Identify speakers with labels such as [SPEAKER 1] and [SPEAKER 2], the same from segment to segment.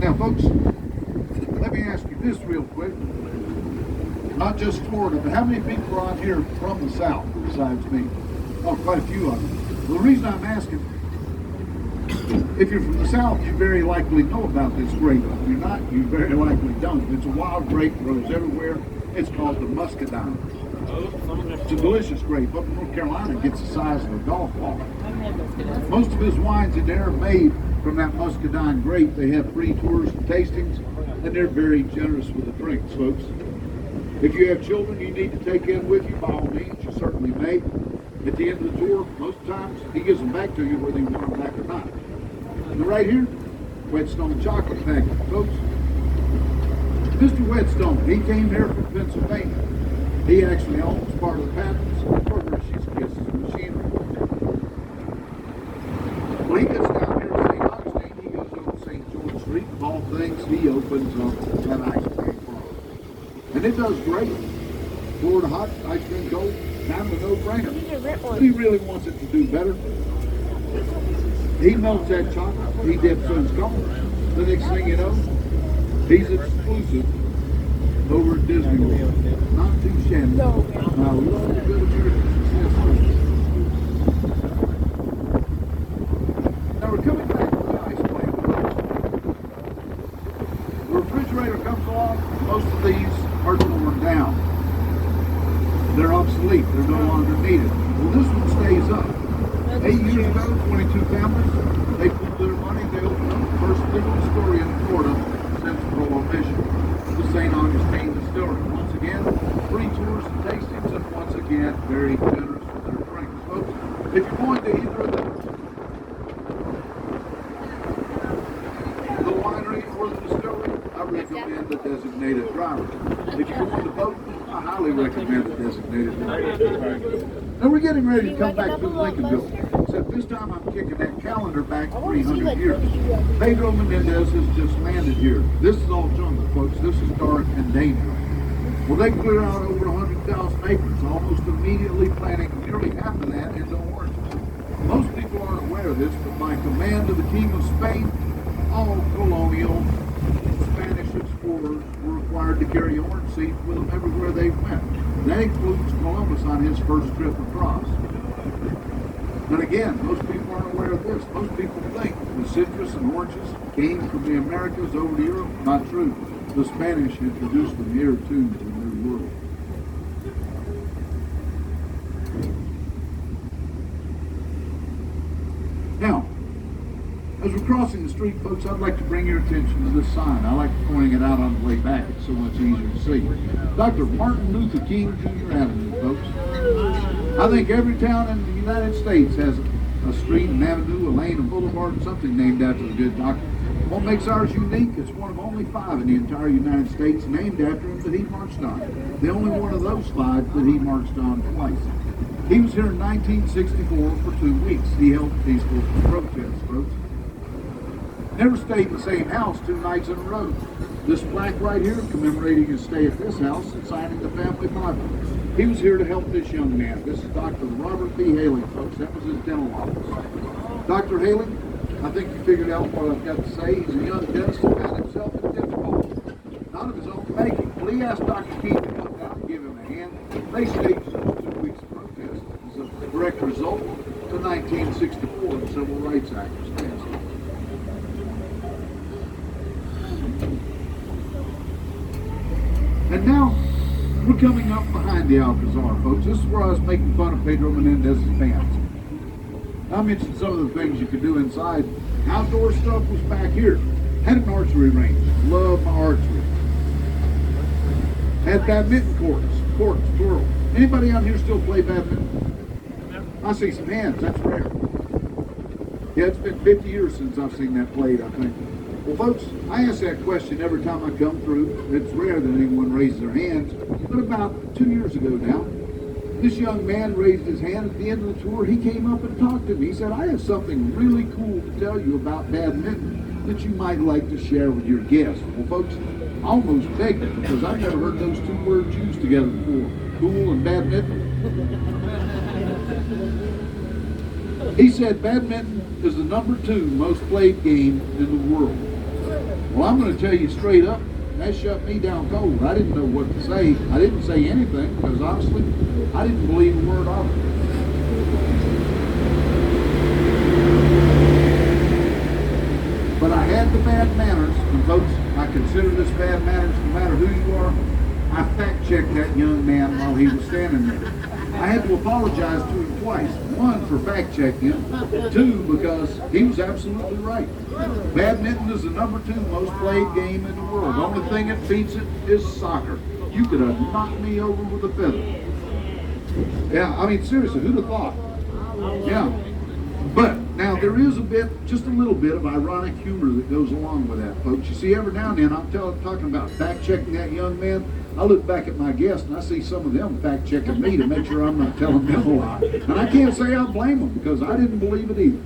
[SPEAKER 1] Now, folks, let me ask you this real quick. Not just Florida, but how many people are on here from the South besides me? Oh, quite a few of them. Well, the reason I'm asking, if you're from the South, you very likely know about this grape. If you're not, you very likely don't. It's a wild grape, grows everywhere. It's called the muscadine. It's a delicious grape. Up in North Carolina, it gets the size of a golf ball. Most of his wines in there are made from that muscadine grape. They have free tours and tastings, and they're very generous with the drinks, folks. If you have children you need to take in with you, by all means, you certainly may. At the end of the tour, most times, he gives them back to you whether you want them back or not. And right here, Whetstone chocolate packet, folks. Mr. Whetstone, he came here from Pennsylvania. He actually owns part of the patents for Hershey's Kisses machinery. When he gets down here to St. Augustine, he goes over to St. George Street. Of all things, he opens up that ice cream parlor. And it does great. Florida hot, ice cream cold, kind of a no-brainer. But he really wants it to do better. He melts that chocolate, he dips those cones. The next thing you know, he's exclusive over at Disney World. Not too shabby. Now, a little bit of American success stories. Now, we're coming back to the ice plant. The refrigerator comes along, most of these are torn down. They're obsolete, they're no longer needed. Well, this one stays up. 8 years ago, 22 families, they pulled their money, they opened up the first legal distillery in Florida since Prohibition, the St. Augustine Distillery. Once again, free tours and tastings, and once again, very generous with their drinks. Folks, if you're going to either of the winery or the distillery, I recommend the designated driver. If you're going to boat, I highly recommend the designated driver. Now we're getting ready to come back to Lincolnville, except this time I'm kicking that calendar back 300 years. Pedro Menendez has just landed here. This is all jungle, folks. This is dark and dangerous. Well, they clear out over 100,000 acres, almost immediately planting nearly half of that into oranges. Most people aren't aware of this, but by command of the King of Spain, all colonial Spanish explorers were required to carry orange seeds with them everywhere they went. That includes Columbus on his first trip across. But again, most people aren't aware of this. Most people think the citrus and oranges came from the Americas over to Europe. Not true. The Spanish introduced them here too to the New World. Now, as we're crossing the street, folks, I'd like to bring your attention to this sign. I like pointing it out on the way back. It's so much easier to see. Dr. Martin Luther King Jr. Avenue, folks. I think every town in the United States has a street, an avenue, a lane, a boulevard, something named after the good doctor. What makes ours unique? It's one of only 5 in the entire United States named after him that he marched on. The only one of those 5 that he marched on twice. He was here in 1964 for 2 weeks. He held peaceful protests, folks. Never stayed in the same house 2 nights in a row. This plaque right here commemorating his stay at this house and signing the family Bible. He was here to help this young man. This is Dr. Robert B. Haley, folks. That was his dental office. Dr. Haley, I think you figured out what I've got to say. He's a young dentist who found himself in difficulty. Not of his own making. Well, he asked Dr. King to come down and give him a hand. They staged 2 weeks of protest. As a direct result, the 1964 Civil Rights Act was passed. And now, we're coming up behind the Alcazar, folks. This is where I was making fun of Pedro Menendez's pants. I mentioned some of the things you could do inside. Outdoor stuff was back here. Had an archery range. Love my archery. Had badminton courts, plural. Anybody out here still play badminton? I see some hands. That's rare. Yeah, it's been 50 years since I've seen that played, I think. Well, folks, I ask that question every time I come through. It's rare that anyone raises their hands, but about 2 years ago now, this young man raised his hand at the end of the tour. He came up and talked to me. He said, I have something really cool to tell you about badminton that you might like to share with your guests. Well, folks, I almost begged him because I've never heard those 2 words used together before, cool and badminton. He said badminton is the #2 most played game in the world. Well, I'm going to tell you straight up, that shut me down cold. I didn't know what to say. I didn't say anything because honestly, I didn't believe a word of it. But I had the bad manners, and folks, I consider this bad manners no matter who you are. I fact-checked that young man while he was standing there. I had to apologize to him twice. One, for fact-checking him. Two, because he was absolutely right. Badminton is the #2 most played game in the world. The only thing that beats it is soccer. You could have knocked me over with a feather. Yeah, I mean, seriously, who'd have thought? Yeah. But now there is just a little bit of ironic humor that goes along with that, folks. You see, every now and then I'm talking about fact-checking that young man. I look back at my guests and I see some of them fact-checking me to make sure I'm not telling them a lie. And I can't say I blame them because I didn't believe it either.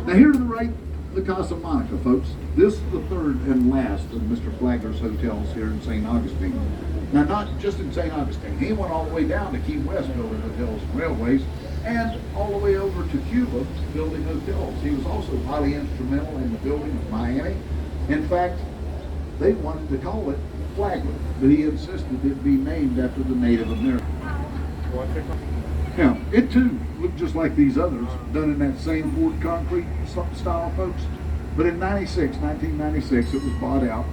[SPEAKER 1] Now here to the right, the Casa Monica, folks. This is the third and last of Mr. Flagler's hotels here in St. Augustine. Now, not just in St. Augustine. He went all the way down to Key West building hotels and railways, and all the way over to Cuba building hotels. He was also highly instrumental in the building of Miami. In fact, they wanted to call it Flagler, but he insisted it be named after the Native Americans. Now, it too looked just like these others, done in that same poured concrete style, folks. But in 1996, it was bought out.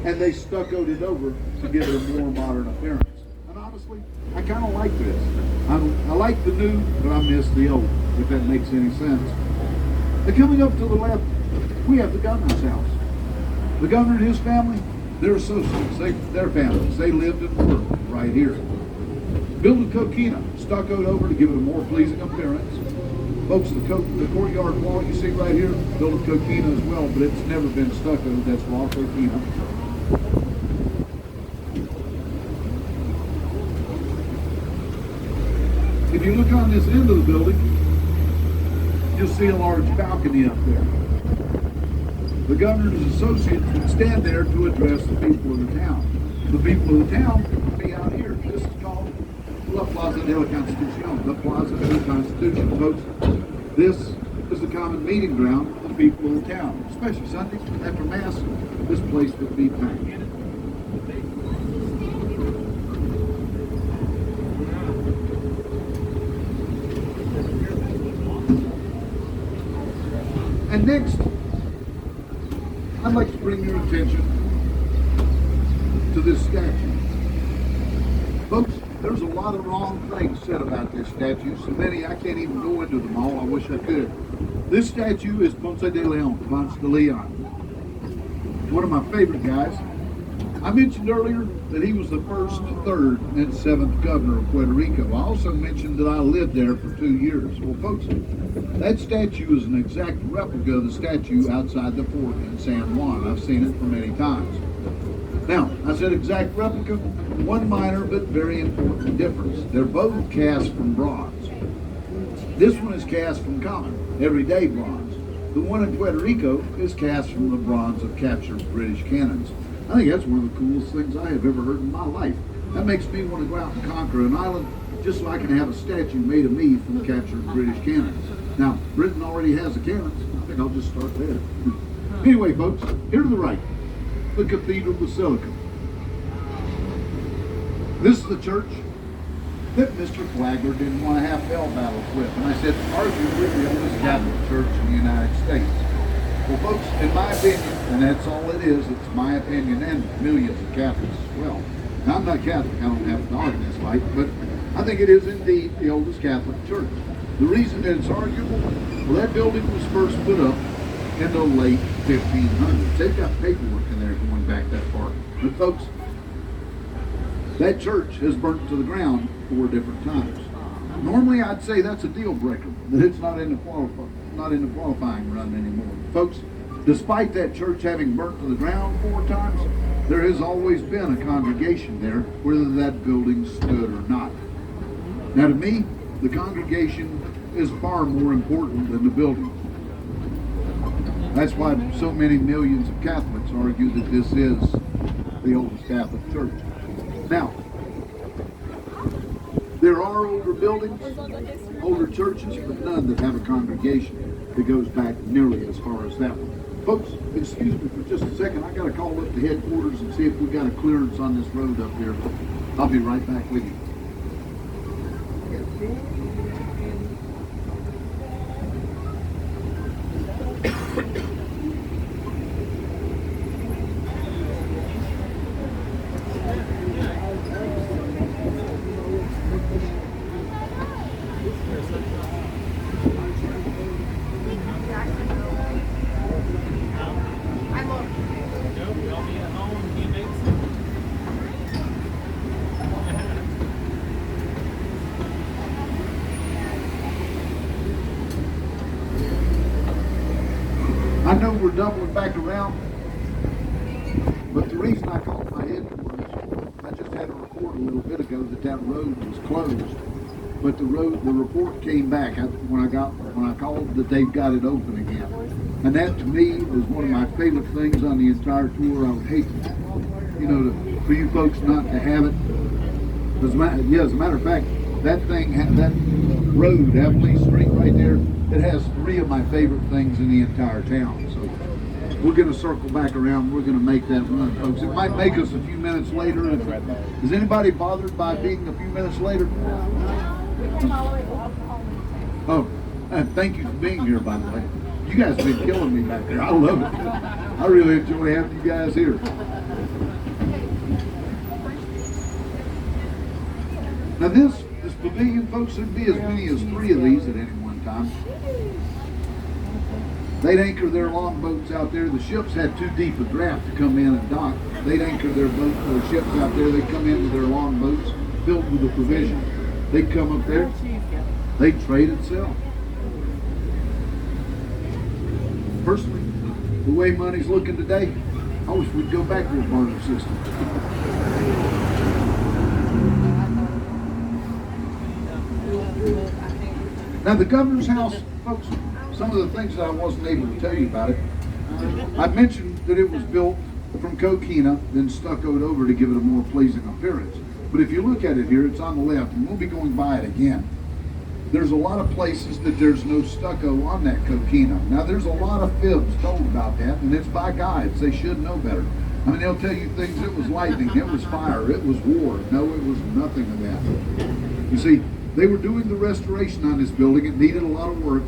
[SPEAKER 1] And they stuccoed it over to give it a more modern appearance. And honestly, I kind of like this. I like the new, but I miss the old, if that makes any sense. And coming up to the left, we have the governor's house. The governor and his family, their associates, their families, they lived and worked right here. Built of coquina, stuccoed over to give it a more pleasing appearance. Folks, the courtyard wall you see right here, built of coquina as well, but it's never been stuccoed. That's raw coquina. If you look on this end of the building, you'll see a large balcony up there. The governor and his associates would stand there to address the people of the town. The people of the town would be out here. This is called La Plaza de la Constitución, the Plaza de la Constitution, folks. This is the common meeting ground of the people of the town, especially Sundays after Mass. This place would be packed. And next, I'd like to bring your attention to this statue. Folks, there's a lot of wrong things said about this statue, so many I can't even go into them all. I wish I could. This statue is Ponce de Leon, one of my favorite guys. I mentioned earlier that he was the first, third, and seventh governor of Puerto Rico. I also mentioned that I lived there for 2 years. Well, folks, that statue is an exact replica of the statue outside the fort in San Juan. I've seen it for many times. Now, I said exact replica, one minor but very important difference. They're both cast from bronze. This one is cast from common, everyday bronze. The one in Puerto Rico is cast from the bronze of captured British cannons. I think that's one of the coolest things I have ever heard in my life. That makes me want to go out and conquer an island just so I can have a statue made of me from captured British cannons. Now, Britain already has the cannons. I think I'll just start there. Anyway, folks, here to the right, the Cathedral Basilica. This is the church that Mr. Flagler didn't want to have bell battles with. And I said, arguably the oldest Catholic church in the United States. Well, folks, in my opinion, and that's all it is, it's my opinion and millions of Catholics as well. Now, I'm not Catholic, I don't have a dog in this fight, but I think it is indeed the oldest Catholic church. The reason that it's arguable, well, that building was first put up in the late 1500s. They've got paperwork in there going back that far. But folks, that church has burnt to the ground 4 different times. Normally, I'd say that's a deal breaker, that it's not in the qualifying run anymore. Folks, despite that church having burnt to the ground 4 times, there has always been a congregation there, whether that building stood or not. Now, to me, the congregation is far more important than the building. That's why so many millions of Catholics argue that this is the oldest Catholic church. Now, there are older buildings, older churches, but none that have a congregation. that goes back nearly as far as that one. Folks, excuse me for just a second. I got to call up the headquarters and see if we got a clearance on this road up here. I'll be right back with you. I know we're doubling back around, but the reason I called my headquarters, I just had a report a little bit ago that road was closed, but the report came back when I called that they've got it open again, and that to me is one of my favorite things on the entire tour. I would hate, for you folks not to have it. As a matter of fact, that road, Abilene Street right there, it has three of my favorite things in the entire town. So we're going to circle back around. We're going to make that run, folks. It might make us a few minutes later. Is anybody bothered by being a few minutes later? Oh, thank you for being here, by the way. You guys have been killing me back there. I love it. I really enjoy having you guys here. Now this pavilion, folks, there'd be as many as 3 of these at any one time. They'd anchor their longboats out there. The ships had too deep a draft to come in and dock. They'd anchor their ships out there. They'd come in with their longboats filled with the provision. They'd come up there. They'd trade and sell. Personally, the way money's looking today, I wish we'd go back to a barter system. Now the governor's house, folks, some of the things that I wasn't able to tell you about it, I mentioned that it was built from coquina, then stuccoed over to give it a more pleasing appearance. But if you look at it here, it's on the left, and we'll be going by it again. There's a lot of places that there's no stucco on that coquina. Now there's a lot of fibs told about that, and it's by guides. They should know better. I mean, they'll tell you things, it was lightning, it was fire, it was war. No, it was nothing of that. You see, they were doing the restoration on this building. It needed a lot of work,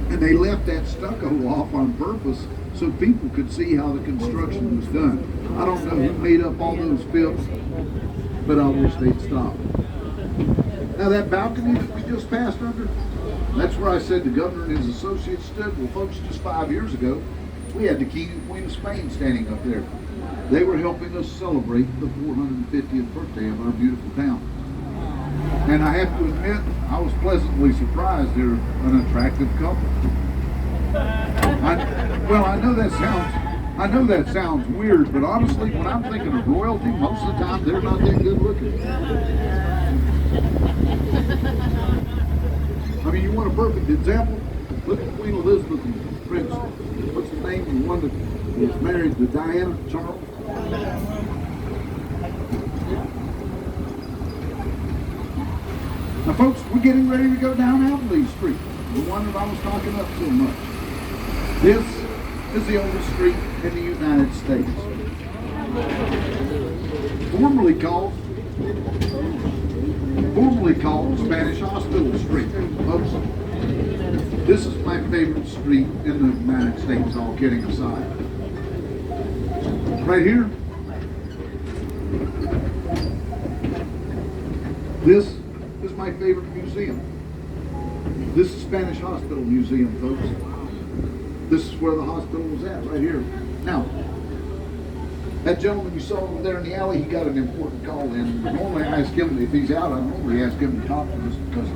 [SPEAKER 1] and they left that stucco off on purpose so people could see how the construction was done. I don't know who made up all those fibs, but I wish they'd stop. Now that balcony that we just passed under, that's where I said the governor and his associates stood. Well, folks, just 5 years ago, we had the King and Queen of Spain standing up there. They were helping us celebrate the 450th birthday of our beautiful town. And I have to admit, I was pleasantly surprised they're an attractive couple. I know that sounds weird, but honestly, when I'm thinking of royalty, most of the time they're not that good looking. I mean, you want a perfect example? Look at Queen Elizabeth and Prince, what's his name? The one that was married to Diana, Charles. Now folks, we're getting ready to go down Abilene Street, the one that I was talking up so much. This is the oldest street in the United States. Formerly called Spanish Hospital Street. Folks, this is my favorite street in the United States, all kidding aside. Right here, this is my favorite museum. This is Spanish Hospital Museum, folks. This is where the hospital was at, right here. Now, that gentleman you saw over there in the alley, he got an important call in. Normally I ask him, if he's out, I normally ask him to talk to us because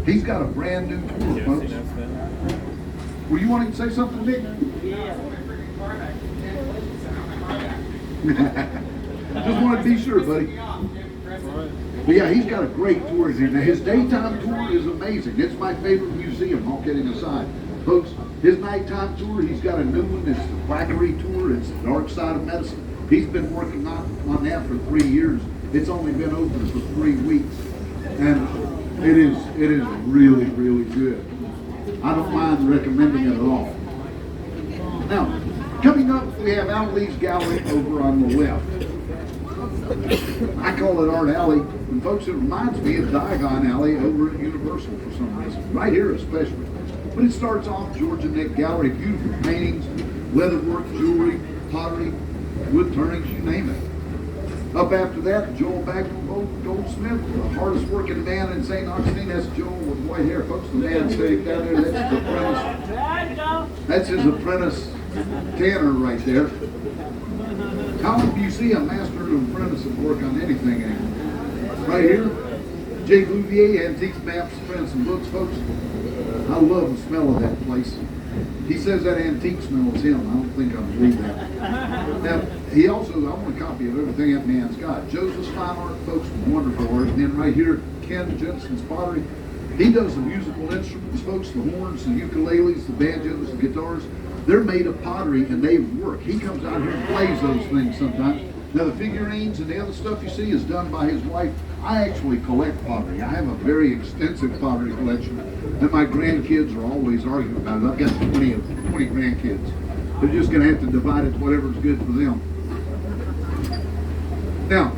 [SPEAKER 1] he's got a brand new tour, folks. Were you wanting to say something, Nick? Yeah. Just wanted to be sure, buddy. But yeah, he's got a great tour here. Now, his daytime tour is amazing. It's my favorite museum, all kidding aside. Folks, his nighttime tour, he's got a new one. It's the Quackery Tour. It's the Dark Side of Medicine. He's been working on that for 3 years. It's only been open for 3 weeks. And it is really, really good. I don't mind recommending it at all. Now, coming up, we have Alley's Gallery over on the left. I call it Art Alley, and folks, it reminds me of Diagon Alley over at Universal for some reason, right here especially. But it starts off Georgia Neck Gallery, beautiful paintings, leatherwork, jewelry, pottery, wood turnings, you name it. Up after that, Joel Bagnall Goldsmith, the hardest working man in St. Augustine. That's Joel with white hair, folks. The man sitting down there, that's his apprentice. That's his apprentice tanner right there. How often do you see a master and apprentice at work on anything anymore? Right here, J. Bouvier, Antiques, Maps, Prints, and Books, folks. I love the smell of that place. He says that antique smell is him. I don't think I believe that. Now, he also, I want a copy of everything that man's got. Joseph's Fine Art, folks, wonderful art. And then right here, Ken Jensen's Pottery. He does the musical instruments, folks, the horns, the ukuleles, the banjos, the guitars. They're made of pottery and they work. He comes out here and plays those things sometimes. Now the figurines and the other stuff you see is done by his wife. I actually collect pottery. I have a very extensive pottery collection, and my grandkids are always arguing about it. I've got 20 grandkids. They're just going to have to divide it whatever's good for them. Now,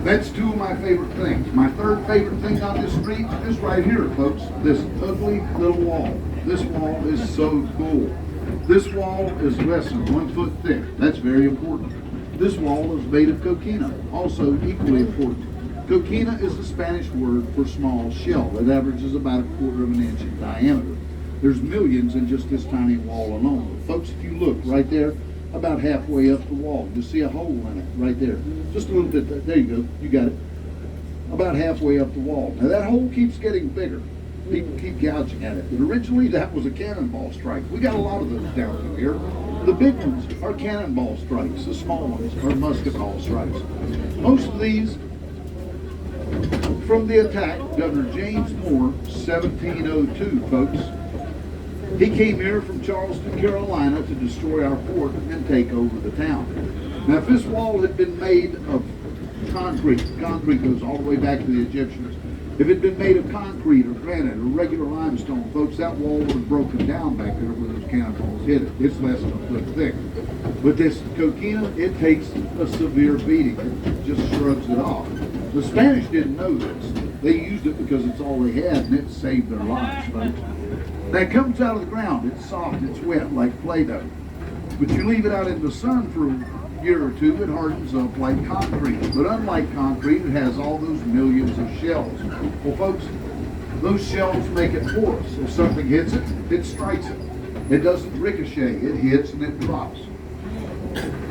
[SPEAKER 1] that's two of my favorite things. My third favorite thing on this street is right here, folks. This ugly little wall. This wall is so cool. This wall is less than 1 foot thick. That's very important. This wall is made of coquina, also equally important. Coquina is the Spanish word for small shell. It averages about 1/4 of an inch in diameter. There's millions in just this tiny wall alone. But folks, if you look right there, about halfway up the wall, you see a hole in it right there. Just a little bit, there you go, you got it. About halfway up the wall. Now that hole keeps getting bigger. People keep gouging at it. But originally that was a cannonball strike. We got a lot of those down through here. The big ones are cannonball strikes. The small ones are musket ball strikes. Most of these from the attack, Governor James Moore, 1702, folks. He came here from Charleston, Carolina to destroy our fort and take over the town. Now, if this wall had been made of concrete goes all the way back to the Egyptians. If it had been made of concrete or granite or regular limestone, folks, that wall would have broken down back there where those cannonballs hit it. It's less than 1 foot thick. But this coquina, it takes a severe beating. It just shrugs it off. The Spanish didn't know this. They used it because it's all they had, and it saved their lives, folks. That comes out of the ground. It's soft, it's wet, like Play-Doh. But you leave it out in the sun for a year or two, it hardens up like concrete. But unlike concrete, it has all those millions of shells. Well, folks, those shells make it porous. If something hits it, it strikes it. It doesn't ricochet. It hits and it drops.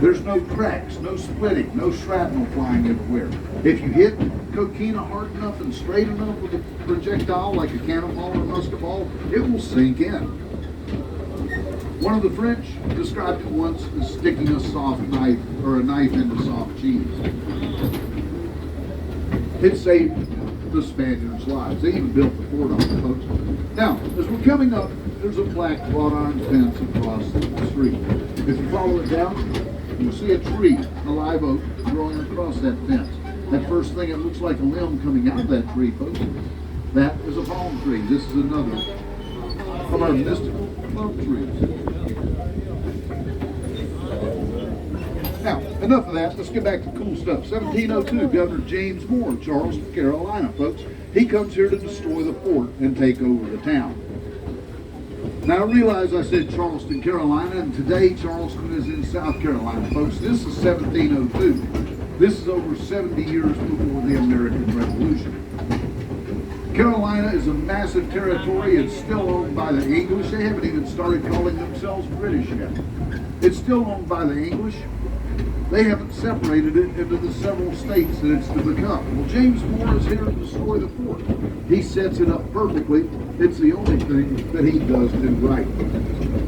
[SPEAKER 1] There's no cracks, no splitting, no shrapnel flying everywhere. If you hit coquina hard enough and straight enough with a projectile like a cannonball or musket ball, it will sink in. One of the French described it once as sticking a soft knife or a knife into soft cheese. It saved the Spaniards' lives. They even built the fort on it, folks. Now, as we're coming up, there's a black wrought iron fence across the street. If you follow it down, you'll see a tree, a live oak, growing across that fence. That first thing, it looks like a limb coming out of that tree, folks. That is a palm tree. This is another of our mystical palm trees. Now, enough of that. Let's get back to cool stuff. 1702, Governor James Moore, Charleston, Carolina, folks. He comes here to destroy the fort and take over the town. Now, I realize I said Charleston, Carolina, and today Charleston is in South Carolina, folks. This is 1702. This is over 70 years before the American Revolution. Carolina is a massive territory. It's still owned by the English. They haven't even started calling themselves British yet. It's still owned by the English. They haven't separated it into the several states that it's to become. Well, James Moore is here to destroy the fort. He sets it up perfectly. It's the only thing that he does do right.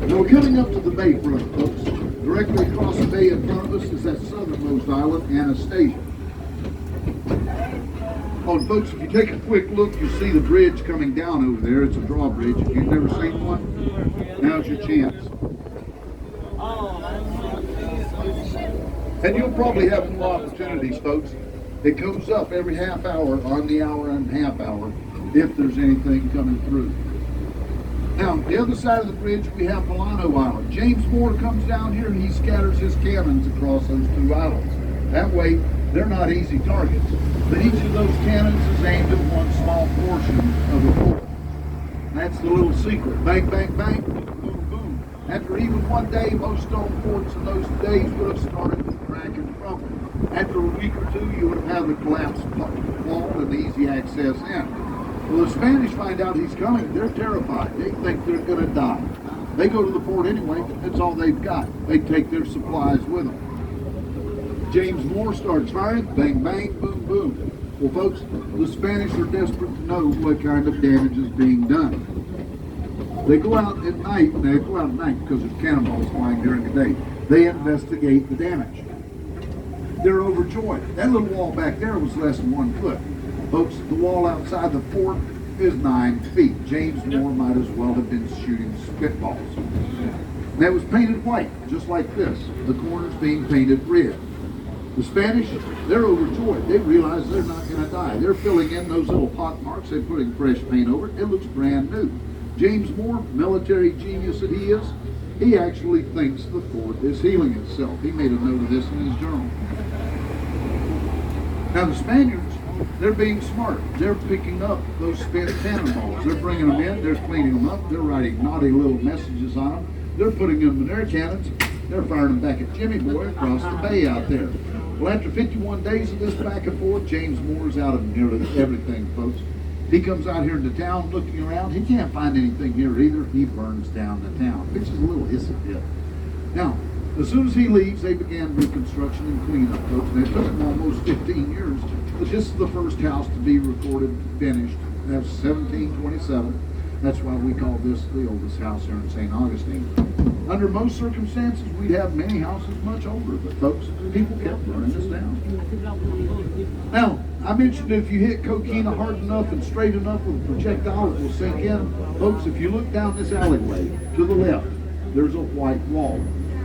[SPEAKER 1] Now we're coming up to the bayfront, folks. Directly across the bay in front of us is that southernmost island, Anastasia. Oh, and folks, if you take a quick look, you see the bridge coming down over there. It's a drawbridge. If you've never seen one, now's your chance. And you'll probably have more opportunities, folks. It goes up every half hour on the hour and half hour if there's anything coming through. Now, the other side of the bridge, we have Milano Island. James Moore comes down here and he scatters his cannons across those two islands. That way, they're not easy targets. But each of those cannons is aimed at one small portion of the fort. That's the little secret. Bang, bang, bang, boom, boom. After even one day, most stone forts in those days would have started to crack and crumble. After a week or two, you would have had the collapsed wall and easy access in. Well, the Spanish find out he's coming. They're terrified. They think they're going to die. They go to the fort anyway. That's all they've got. They take their supplies with them. James Moore starts firing. Bang, bang, boom, boom. Well, folks, the Spanish are desperate to know what kind of damage is being done. They go out at night, and they go out at night because there's cannonballs flying during the day. They investigate the damage. They're overjoyed. That little wall back there was less than 1 foot. Folks, the wall outside the fort is 9 feet. James Moore might as well have been shooting spitballs. And that was painted white, just like this. The corners being painted red. The Spanish, they're overjoyed. They realize they're not going to die. They're filling in those little pock marks. They're putting fresh paint over it. It looks brand new. James Moore, military genius that he is, he actually thinks the fort is healing itself. He made a note of this in his journal. Now the Spaniards, they're being smart. They're picking up those spent cannonballs. They're bringing them in. They're cleaning them up. They're writing naughty little messages on them. They're putting them in their cannons. They're firing them back at Jimmy Boy across the bay out there. Well, after 51 days of this back and forth, James Moore's out of nearly everything, folks. He comes out here into town looking around. He can't find anything here either. He burns down the town, which is a little hissy fit. Now, as soon as he leaves, they began reconstruction and cleanup, folks. And it took them almost 15 years. But this is the first house to be recorded finished. That's 1727. That's why we call this the oldest house here in St. Augustine. Under most circumstances, we'd have many houses much older, but folks, people kept burning this down. Now, I mentioned if you hit coquina hard enough and straight enough with a projectile, it will sink in. Folks, if you look down this alleyway to the left, there's a white wall.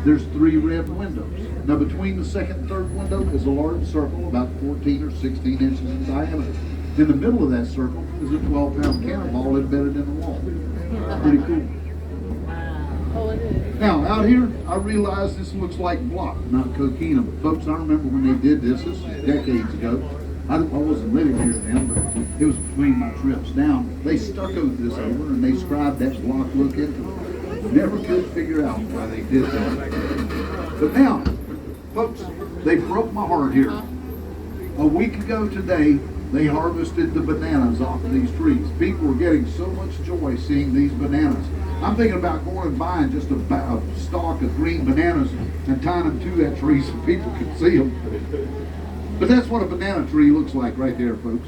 [SPEAKER 1] There's 3 red windows. Now, between the second and third window is a large circle about 14 or 16 inches in diameter. In the middle of that circle is a 12-pound cannonball embedded in the wall. Pretty cool. Now, out here, I realize this looks like block, not coquina. But folks, I remember when they did this was decades ago. I wasn't living here then, but it was between my trips down. They stuccoed this over and they scribed that block look into it. Never could figure out why they did that. But now, folks, they broke my heart here. A week ago today, they harvested the bananas off of these trees. People were getting so much joy seeing these bananas. I'm thinking about going and buying just a stalk of green bananas and tying them to that tree so people can see them. But that's what a banana tree looks like right there, folks.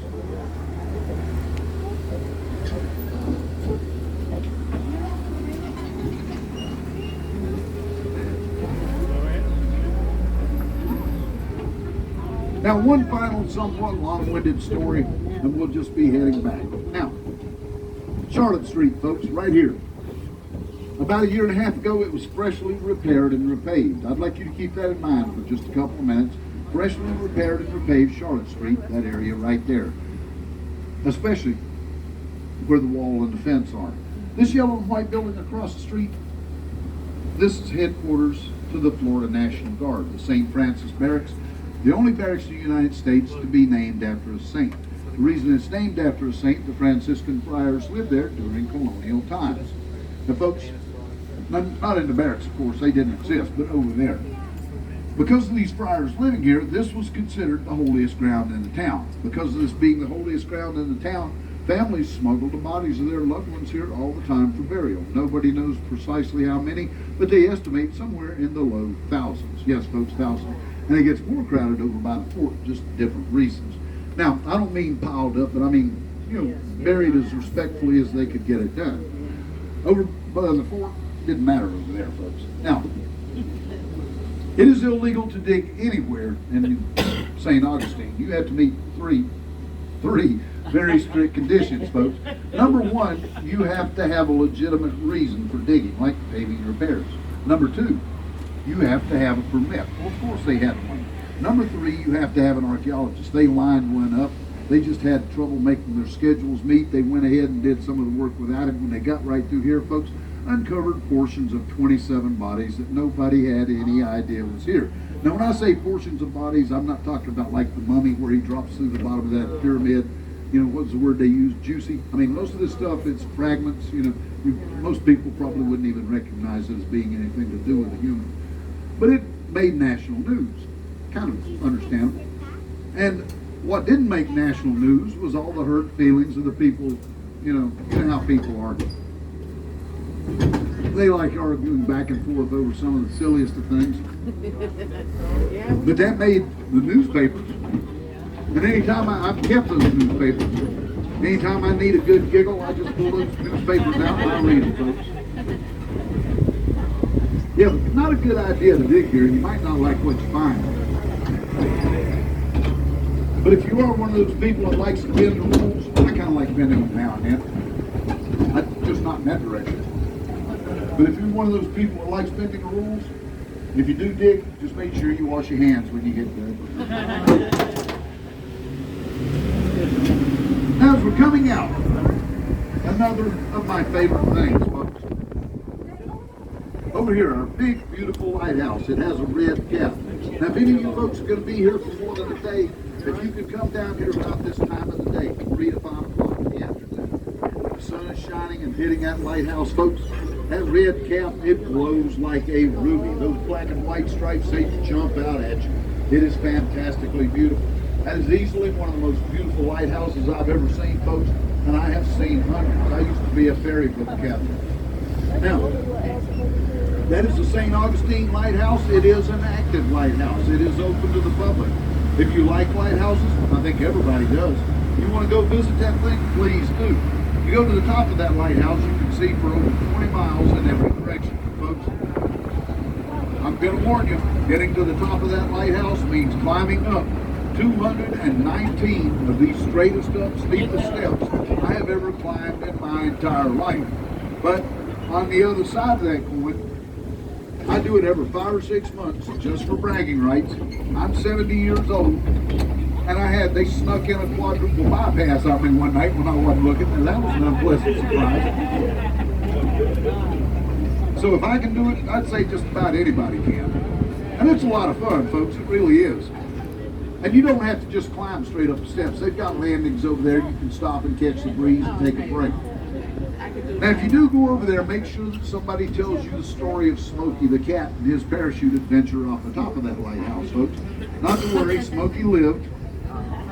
[SPEAKER 1] Now, one final, somewhat long-winded story, and we'll just be heading back. Now, Charlotte Street, folks, right here. About 1.5 years ago, it was freshly repaired and repaved. I'd like you to keep that in mind for just a couple of minutes. Freshly repaired and repaved Charlotte Street, that area right there. Especially where the wall and the fence are. This yellow and white building across the street, this is headquarters to the Florida National Guard, the St. Francis Barracks. The only barracks in the United States to be named after a saint. The reason it's named after a saint, the Franciscan friars lived there during colonial times. Now, folks, not in the barracks, of course, they didn't exist, but over there. Because of these friars living here, this was considered the holiest ground in the town. Because of this being the holiest ground in the town, families smuggled the bodies of their loved ones here all the time for burial. Nobody knows precisely how many, but they estimate somewhere in the low thousands. Yes, folks, thousands. And it gets more crowded over by the fort, just different reasons. Now, I don't mean piled up, but I mean, buried as respectfully as they could get it done. Over by the fort, didn't matter over there, folks. Now, it is illegal to dig anywhere in St. Augustine. You have to meet three very strict conditions, folks. Number one, you have to have a legitimate reason for digging, like paving repairs. Number two, you have to have a permit. Well, of course they had one. Number three, you have to have an archaeologist. They lined one up They just had trouble making their schedules meet. They went ahead and did some of the work without him. When they got right through here, folks, uncovered portions of 27 bodies that nobody had any idea was here. Now, when I say portions of bodies, I'm not talking about like the mummy where he drops through the bottom of that pyramid. You know, what's the word they use? Juicy. I mean, most of this stuff, it's fragments. You know, most people probably wouldn't even recognize it as being anything to do with a human. But it made national news. Kind of understandable. And what didn't make national news was all the hurt feelings of the people. You know how people are. They like arguing back and forth over some of the silliest of things. But that made the newspapers. And anytime I've kept those newspapers. Anytime I need a good giggle, I just pull those newspapers out and I read them, folks. Yeah, but not a good idea to dig here. You might not like what you find. But if you are one of those people that likes to bend the rules, I kind of like bending them now and then. Just not in that direction. But if you're one of those people that likes bending the rules, if you do dig, just make sure you wash your hands when you get done. Now, as we're coming out, another of my favorite things, folks. Over here, our big, beautiful lighthouse. It has a red cap. Now, if any of you folks are going to be here for more than a day, if you could come down here about this time of the day, 3 to 5 o'clock in the afternoon, the sun is shining and hitting that lighthouse, folks, that red cap, it glows like a ruby. Those black and white stripes, they jump out at you. It is fantastically beautiful. That is easily one of the most beautiful lighthouses I've ever seen, folks, and I have seen hundreds. I used to be a ferry boat captain. Now, that is the St. Augustine Lighthouse. It is an active lighthouse. It is open to the public. If you like lighthouses, I think everybody does. If you want to go visit that thing, please do. You go to the top of that lighthouse, you can see for over 20 miles in every direction, folks. I'm going to warn you, getting to the top of that lighthouse means climbing up 219 of these straightest up, steepest steps I have ever climbed in my entire life. But on the other side of that coin, I do it every 5 or 6 months just for bragging rights. I'm 70 years old, and they snuck in a quadruple bypass on me one night when I wasn't looking, and that was an unpleasant surprise. So if I can do it, I'd say just about anybody can. And it's a lot of fun, folks, it really is. And you don't have to just climb straight up the steps. They've got landings over there. You can stop and catch the breeze and take a break. Now, if you do go over there, make sure that somebody tells you the story of Smokey the cat and his parachute adventure off the top of that lighthouse, folks. Not to worry, Smokey lived.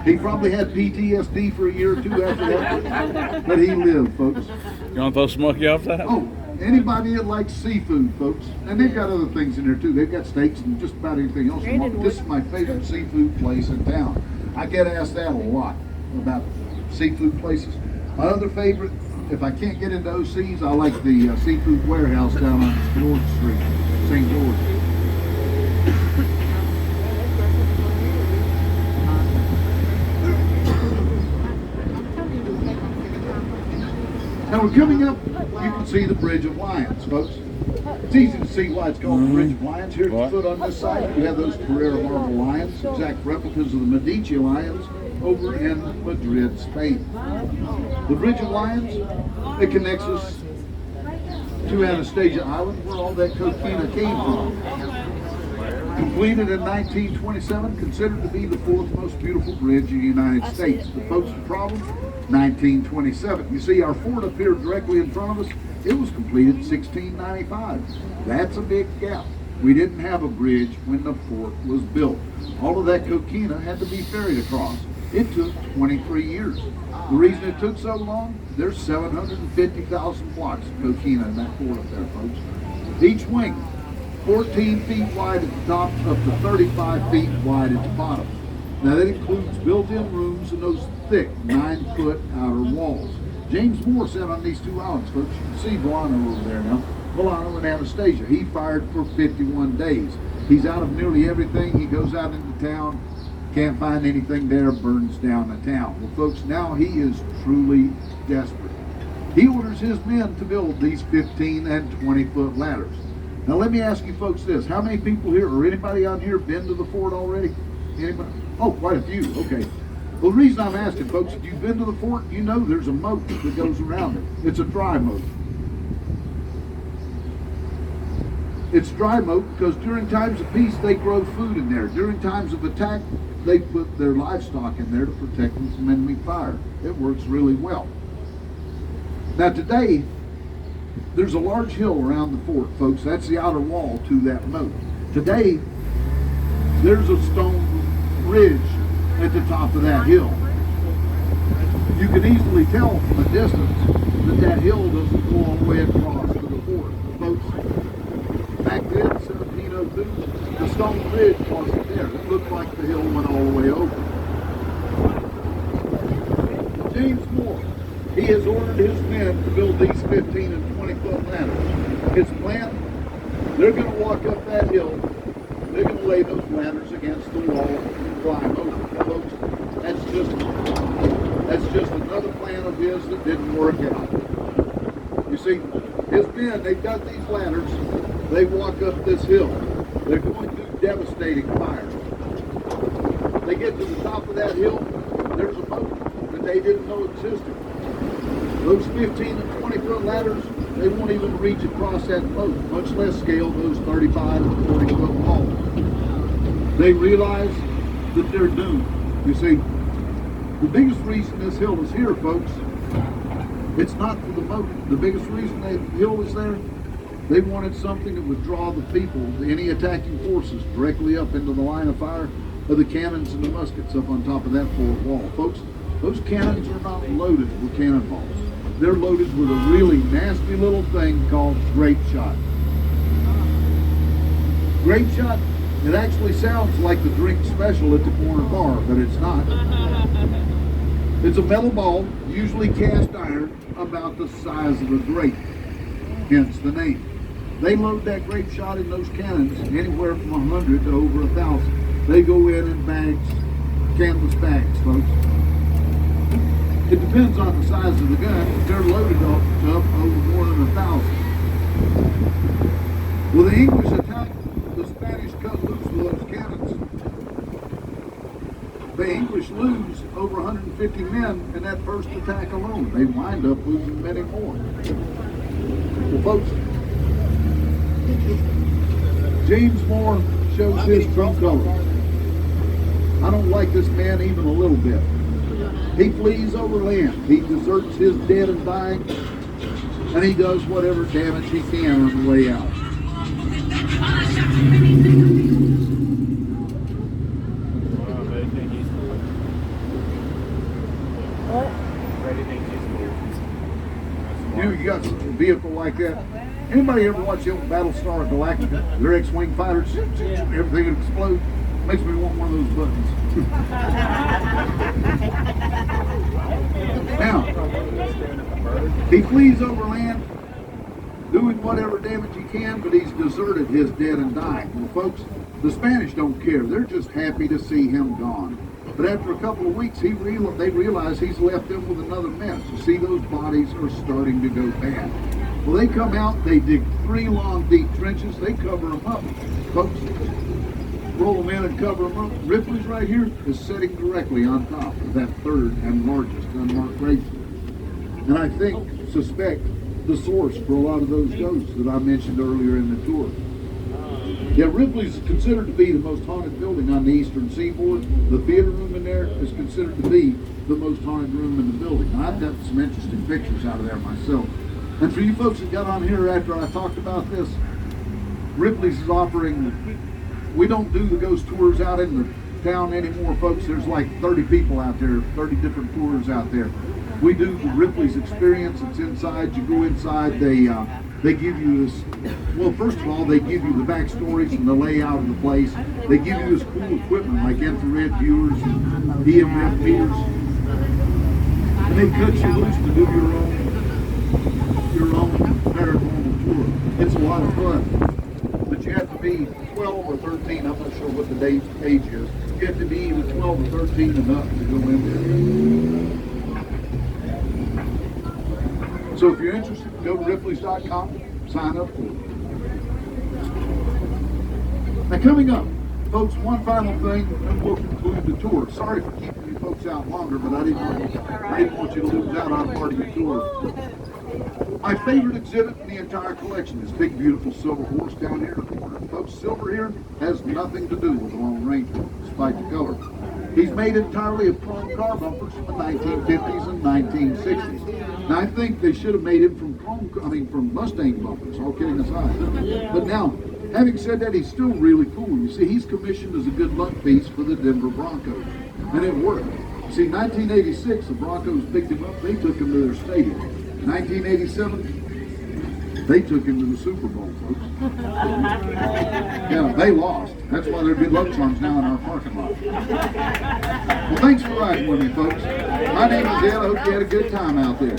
[SPEAKER 1] He probably had PTSD for a year or two after that, but he lived, folks.
[SPEAKER 2] You want to throw Smokey off that?
[SPEAKER 1] Oh, anybody that likes seafood, folks, and they've got other things in there too. They've got steaks and just about anything else. This is my favorite seafood place in town. I get asked that a lot about seafood places. My other favorite, if I can't get into OCs, I like the seafood warehouse down on George Street, St. George. Now we're coming up, you can see the Bridge of Lions, folks. It's easy to see why it's called the Bridge of Lions. Here at the foot on this side, you have those Carrera marble lions, exact replicas of the Medici lions over in Madrid, Spain. The Bridge of Lions, it connects us to Anastasia Island, where all that coquina came from. Completed in 1927, considered to be the 4th most beautiful bridge in the United States. The folks, the problem, 1927. You see, our fort up here directly in front of us, it was completed in 1695. That's a big gap. We didn't have a bridge when the fort was built. All of that coquina had to be ferried across. It took 23 years. The reason it took so long, there's 750,000 blocks of coquina in that fort up there, folks. Each wing, 14 feet wide at the top, up to 35 feet wide at the bottom. Now that includes built-in rooms and those thick 9-foot outer walls. James Moore said on these two islands, folks, you can see Volano over there now, Volano and Anastasia, he fired for 51 days. He's out of nearly everything. He goes out into town, can't find anything there, burns down the town. Well, folks, now he is truly desperate. He orders his men to build these 15 and 20-foot ladders. Now let me ask you folks this, how many people here, or anybody on here, been to the fort already? Anybody? Oh, quite a few, okay. Well, the reason I'm asking, folks, if you've been to the fort, you know there's a moat that goes around it. It's a dry moat. It's dry moat because during times of peace, they grow food in there. During times of attack, they put their livestock in there to protect them from enemy fire. It works really well. Now today, there's a large hill around the fort, folks. That's the outer wall to that moat. Today, there's a stone ridge at the top of that hill. You can easily tell from a distance that that hill doesn't go all the way across to the fort. Folks, back then, 1702, the stone ridge wasn't there. It looked like the hill went all the way over. James Moore, he has ordered his men to build these 15 and 20 foot ladders. His plan, they're going to walk up that hill, they're going to lay those ladders against the wall and climb over. Folks, that's just another plan of his that didn't work out. You see, his men, they've got these ladders, they walk up this hill. They're going through devastating fire. They get to the top of that hill, there's a moat that they didn't know existed. Those 15 and 20 foot ladders, they won't even reach across that moat, much less scale those 35 and 40 foot walls. They realize that they're doomed. You see, the biggest reason this hill is here, folks, it's not for the moat. The biggest reason the hill is there, they wanted something that would draw the people, any attacking forces, directly up into the line of fire of the cannons and the muskets up on top of that fort wall. Folks, those cannons are not loaded with cannonballs. They're loaded with a really nasty little thing called grape shot. Grape shot, it actually sounds like the drink special at the corner bar, but it's not. It's a metal ball, usually cast iron, about the size of a grape, hence the name. They load that grape shot in those cannons anywhere from 100 to over 1,000. They go in bags, canvas bags, folks. It depends on the size of the gun, but they're loaded up to over more than 1,000. Well, the English attacked, the Spanish cut loose with those cannons. The English lose over 150 men in that first attack alone. They wind up losing many more. Well, folks, James Moore shows his true colors. I don't like this man even a little bit. He flees over land. He deserts his dead and dying, and he does whatever damage he can on the way out. You know, you got a vehicle like that. Anybody ever watch the old Battlestar Galactica? Their X-Wing fighters, everything would explode. Makes me want one of those buttons. Now, he flees over land, doing whatever damage he can, but he's deserted his dead and dying. Well, folks, the Spanish don't care. They're just happy to see him gone. But after a couple of weeks, they realize he's left them with another mess. You see, those bodies are starting to go bad. Well, they come out, they dig 3 long, deep trenches, they cover them up. Folks, roll them in and cover them up. Ripley's right here is sitting directly on top of that third and largest unmarked grave. And I suspect the source for a lot of those ghosts that I mentioned earlier in the tour. Yeah, Ripley's considered to be the most haunted building on the eastern seaboard. The theater room in there is considered to be the most haunted room in the building. And I've got some interesting pictures out of there myself. And for you folks that got on here after I talked about this, Ripley's is offering, we don't do the ghost tours out in the town anymore, folks. There's like 30 people out there, 30 different tours out there. We do the Ripley's experience. It's inside. You go inside, they give you this, well, first of all, they give you the backstories and the layout of the place. They give you this cool equipment like infrared viewers and EMF meters. And they cut you loose to do your own paranormal tour. It's a lot of fun. But you have to be 12 or 13, I'm not sure what the age is. You have to be either 12 or 13 and up to go in there. So if you're interested, go to Ripley's.com, sign up for it. Now coming up, Folks, one final thing, and we'll conclude the tour. Sorry for keeping you folks out longer, but I didn't want you to lose out on part of your tour. My favorite exhibit in the entire collection is big, beautiful silver horse down here in the corner. Folks, silver here has nothing to do with the Long Range, despite the color. He's made entirely of chrome car bumpers from the 1950s and 1960s. Now, I think they should have made him from Mustang bumpers, all kidding aside. But now, having said that, he's still really cool. You see, he's commissioned as a good luck piece for the Denver Broncos, and it worked. See, 1986, the Broncos picked him up. They took him to their stadium. 1987, they took him to the Super Bowl, folks. Yeah, they lost. That's why there'd be luck charms now in our parking lot. Well, thanks for riding with me, folks. My name is Ed. I hope you had a good time out there.